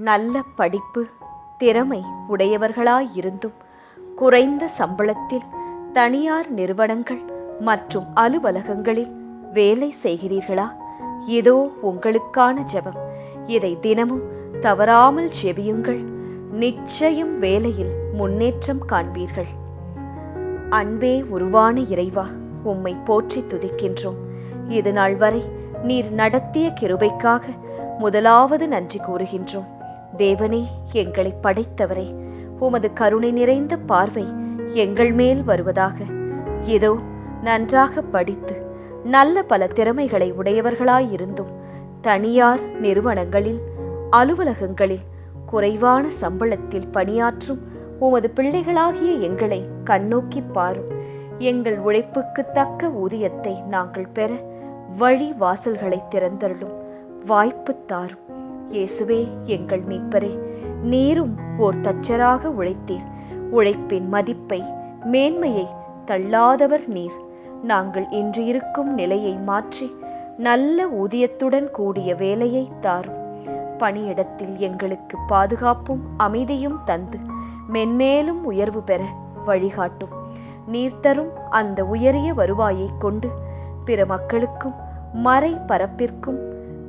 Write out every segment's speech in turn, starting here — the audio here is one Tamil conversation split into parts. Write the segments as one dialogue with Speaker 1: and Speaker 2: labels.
Speaker 1: நல்ல படிப்பு, திறமை உடையவர்களாயிருந்தும் குறைந்த சம்பளத்தில் தனியார் நிறுவனங்கள் மற்றும் அலுவலகங்களில் வேலை செய்கிறீர்களா? இதோ உங்களுக்கான ஜெபம். இதை தினமும் தவறாமல் ஜெபியுங்கள். நிச்சயம் வேலையில் முன்னேற்றம் காண்பீர்கள். அன்பே உருவான இறைவா, உம்மை போற்றி துதிக்கின்றோம். இது நாள் வரை நீர் நடத்திய கிருபைக்காக முதலாவது நன்றி கூறுகின்றோம். தேவனே, எங்களை படைத்தவரே, உமது கருணை நிறைந்த பார்வை எங்கள் மேல் வருவதாக. இதோ நன்றாக படித்து நல்ல பல திறமைகளை உடையவர்களாயிருந்தும் தனியார் நிறுவனங்களில், அலுவலகங்களில் குறைவான சம்பளத்தில் பணியாற்றும் உமது பிள்ளைகளாகிய எங்களை கண்ணோக்கி பாரும். எங்கள் உழைப்புக்கு தக்க ஊதியத்தை நாங்கள் பெற வழி வாசல்களை திறந்தருளும். வாய்ப்பு தாரும். இயேசுவே, எங்கள் மீட்பரே, நீரும் ஓர் தச்சராக உழைத்தீர். உழைப்பின் மதிப்பை, மேன்மையை தள்ளாதவர் நீர். நாங்கள் இன்று இருக்கும் நிலையை மாற்றி நல்ல ஊதியத்துடன் கூடிய வேலையை தாரும். பணியிடத்தில் எங்களுக்கு பாதுகாப்பும் அமைதியும் தந்து மென்மேலும் உயர்வு பெற வழிகாட்டும். நீர் தரும் அந்த உயரிய வருவாயை கொண்டு பிற மக்களுக்கும் மறை பரப்பிற்கும்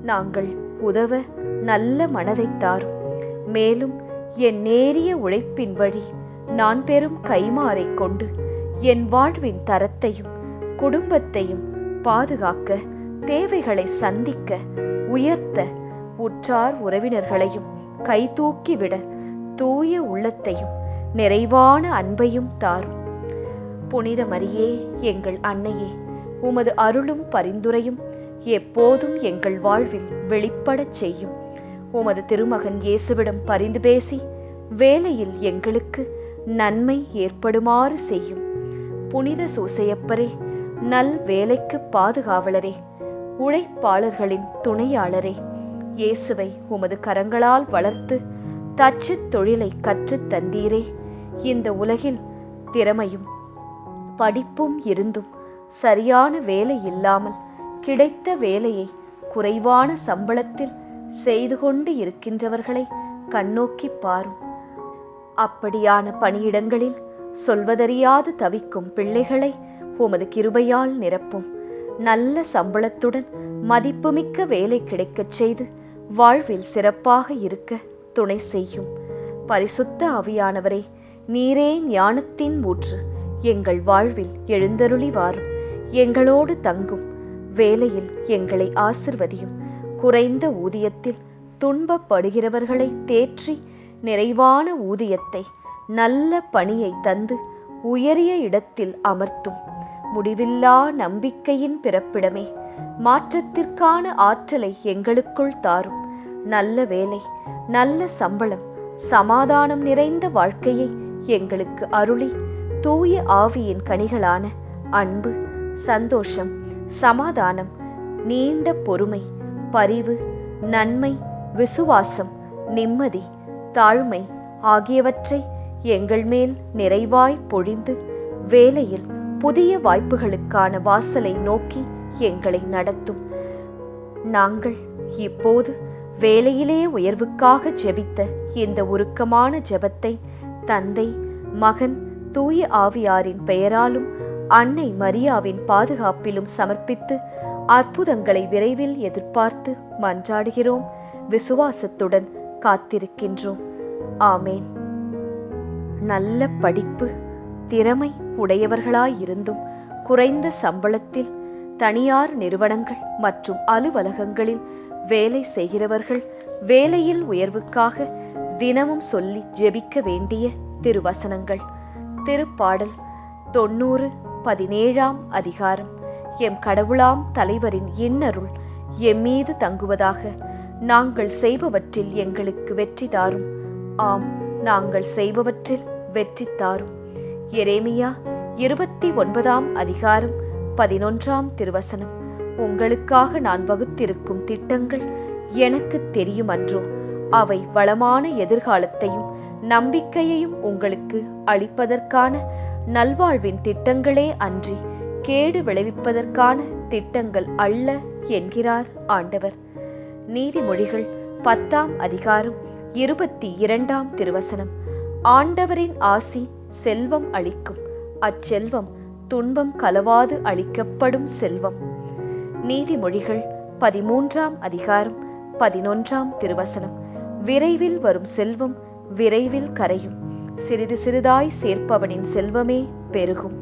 Speaker 1: நாங்கள் உதவ நல்ல மனதை தாரும். மேலும் என் நேரிய உழைப்பின் வழி நான் பெறும் கைமாறை கொண்டு என் வாழ்வின் தரத்தையும் குடும்பத்தையும் பாதுகாக்க, தேவைகளை சந்திக்க, உயர்த்த, உற்றார் உறவினர்களையும் கைதூக்கிவிட தூய உள்ளத்தையும் நிறைவான அன்பையும் தாரும். புனித மரியே, எங்கள் அன்னையே, உமது அருளும் பரிந்துரையும் எப்போதும் எங்கள் வாழ்வில் வெளிப்படச் செய்யும். உமது திருமகன் இயேசுவிடம் பரிந்து பேசி வேலையில் எங்களுக்கு நன்மை ஏற்படுமாறு செய்யும். புனித சூசையப்பரே, நல் வேலைக்கு பாதுகாவலரே, உழைப்பாளர்களின் துணையாளரே, இயேசுவை உமது கரங்களால் வளர்த்து தச்சு தொழிலை கற்றுத் தந்தீரே. இந்த உலகில் திறமையும் படிப்பும் இருந்தும் சரியான வேலை இல்லாமல் கிடைத்த வேலையை குறைவான சம்பளத்தில் செய்து கொண்டு இருக்கின்றவர்களை கண்ணோக்கி பாரும். அப்படியான பணியிடங்களில் சொல்வதறியாது தவிக்கும் பிள்ளைகளை உமது கிருபையால் நிரப்பும். நல்ல சம்பளத்துடன் மதிப்புமிக்க வேலை கிடைக்கச் செய்து வாழ்வில் சிறப்பாக இருக்க துணை செய்யும். பரிசுத்த ஆவியானவரே, நீரே ஞானத்தின் ஊற்று. எங்கள் வாழ்வில் எழுந்தருளி வாரும். எங்களோடு தங்கும். வேலையில் எங்களை ஆசிர்வதியும். குறைந்த ஊதியத்தில் துன்பப்படுகிறவர்களை தேற்றி நிறைவான ஊதியத்தை, நல்ல பணியை தந்து உயரிய இடத்தில் அமர்த்தும். முடிவில்லா நம்பிக்கையின் பிறப்பிடமே, மாற்றத்திற்கான ஆற்றலை எங்களுக்குள் தாரும். நல்ல வேலை, நல்ல சம்பளம், சமாதானம் நிறைந்த வாழ்க்கையை எங்களுக்கு அருளி தூய ஆவியின் கனிகளான அன்பு, சந்தோஷம், சமாதானம், நீண்ட பொறுமை, பரிவு, நன்மை, விசுவாசம், நிம்மதி, தாழ்மை ஆகியவற்றை எங்கள் மேல் நிறைவாய் பொழிந்து வேலையில் புதிய வாய்ப்புகளுக்கான வாசலை நோக்கி எங்களை நடத்தும். நாங்கள் இப்போது வேலையிலே உயர்வுக்காக ஜெபித்த இந்த உருக்கமான ஜெபத்தை தந்தை, மகன், தூய ஆவியாரின் பெயராலும் அன்னை மரியாவின் பாதுகாப்பிலும் சமர்ப்பித்து அற்புதங்களை விரைவில் எதிர்பார்த்து மன்றாடுகிறோம். விசுவாசத்துடன் காத்திருக்கின்றோம். ஆமேன். நல்ல படிப்பு, திறமை உடையவர்களாயிருந்தும் குறைந்த சம்பளத்தில் தனியார் நிறுவனங்கள் மற்றும் அலுவலகங்களில் வேலை செய்கிறவர்கள் வேலையில் உயர்வுக்காக தினமும் சொல்லி ஜெபிக்க வேண்டிய திருவசனங்கள். திருப்பாடல் 90:17 அதிகாரம். எம் கடவுளாம் தலைவரின் இன்னருள் எம்மீது தங்குவதாக. நாங்கள் செய்பவற்றில் எங்களுக்கு வெற்றி தாரும். ஆம், நாங்கள் செய்பவற்றில் வெற்றி தாரும். எரேமியா 29 அதிகாரம் 11 திருவசனம். உங்களுக்காக நான் வகுத்திருக்கும் திட்டங்கள் எனக்கு தெரியும் அன்றோ? அவை வளமான எதிர்காலத்தையும் நம்பிக்கையையும் உங்களுக்கு அளிப்பதற்கான நல்வாழ்வின் திட்டங்களே அன்றி கேடு விளைவிப்பதற்கான திட்டங்கள் அல்ல என்கிறார் ஆண்டவர். நீதிமொழிகள் 10 அதிகாரம் 22ஆம் திருவசனம். ஆண்டவரின் ஆசி செல்வம் அளிக்கும், அச்செல்வம் துன்பம் கலவாது அளிக்கப்படும் செல்வம். நீதிமொழிகள் 13ஆம் அதிகாரம் 11ஆம் திருவசனம். விரைவில் வரும் செல்வம் விரைவில் கரையும், சிறிது சிறிதாய் சேர்ப்பவனின் செல்வமே பெருகும்.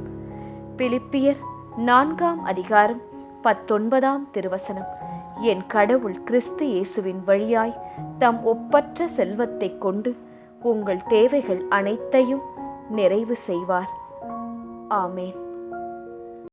Speaker 1: பிலிப்பியர் 4ஆம் அதிகாரம் 19ஆம் திருவசனம். என் கடவுள் கிறிஸ்து இயேசுவின் வழியாய் தம் ஒப்பற்ற செல்வத்தைக் கொண்டு உங்கள் தேவைகள் அனைத்தையும் நிறைவு செய்வார். ஆமேன்.